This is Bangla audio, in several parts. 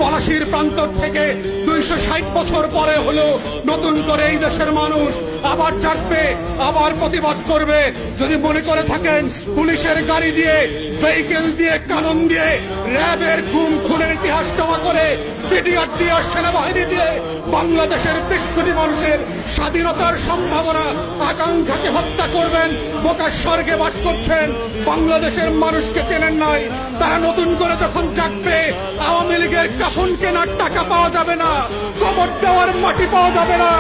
পলাশির প্রান্তর থেকে 260 বছর পরে হলো নতুন করে এই দেশের মানুষ আবার জাগবে, আবার প্রতিবাদ করবে। যদি মনে করে থাকেন পুলিশের গাড়ি দিয়ে, ভেহিকেল দিয়ে, কানন দিয়ে, র্যাবের গুম খুনের ইতিহাস জমা করে, পিডিআর দিয়ে, সেনাবাহিনী দিয়ে বাংলাদেশের 20 কোটি মানুষের স্বাধীনতার সম্ভাবনা আকাঙ্ক্ষাকে হত্যা করবেন, বোকার স্বর্গে বাস করছেন, বাংলাদেশের মানুষকে চেনেন নাই। তারা নতুন করে যখন জাগবে, আওয়ামী লীগের কাফন কেনার টাকা পাওয়া যাবে না, কবর দেওয়ার মাটি পাওয়া যাবে না।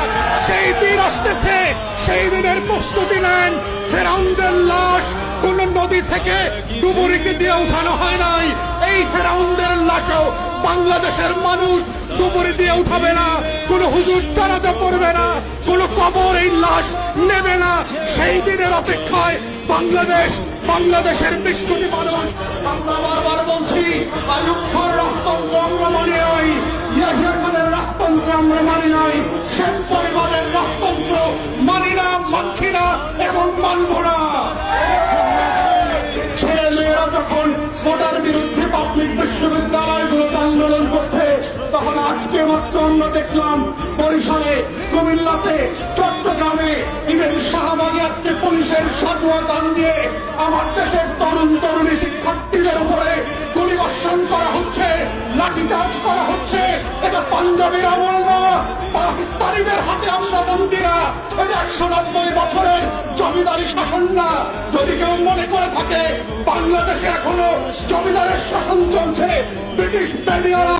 সেই দিন আসতেছে, সেই দিনের প্রস্তুতি নেন। ফেরাউনদের লাশ কোন নদী থেকে ডুবুরিকে দিয়ে উঠানো হয় নাই। এই ফেরাউনদের লাশও বাংলাদেশের মানুষ ডুবুরি দিয়ে উঠাবে না, কোন হুজুর জানাজা পড়বে না, কোন কবর এই লাশ নেবে না। সেই দিনের অপেক্ষায় বাংলাদেশের 20 কোটি মানুষ। আমরা বারবার বলছি, আইয়ুব খানের রাজতন্ত্র আমরা মানি নাই, ইয়াহিয়া খানের রাজতন্ত্র আমরা মানি নাই, শেখ পরিবারের রাজতন্ত্র মানি না, মানছি না, এখন মানব না। ছেলে মেয়েরা যখন ভোটার বিরুদ্ধে পাবলিক বিশ্ববিদ্যালয়গুলোতে আন্দোলন করছে, তখন আজকে মাত্র আমরা দেখলাম বরিশালে, কুমিল্লাতে, চট্টগ্রামে, ইভেন শাহবাগে আজকে পুলিশের সাজোয়া দান দিয়ে আমার দেশের তরুণ তরুণী শিক্ষার্থীদের উপরে গুলিবর্ষণ করা হচ্ছে, লাঠিচার্জ করা হচ্ছে। এটা পাঞ্জাবের আমল না, পাকিস্তানিদের হাতে আমরা বন্দীরা। এটা 190 বছরের জমিদারি শাসন না। যদি কেউ মনে করে থাকে বাংলাদেশে এখনো জমিদারের শাসন চলছে, ব্রিটিশ বেনিয়ারা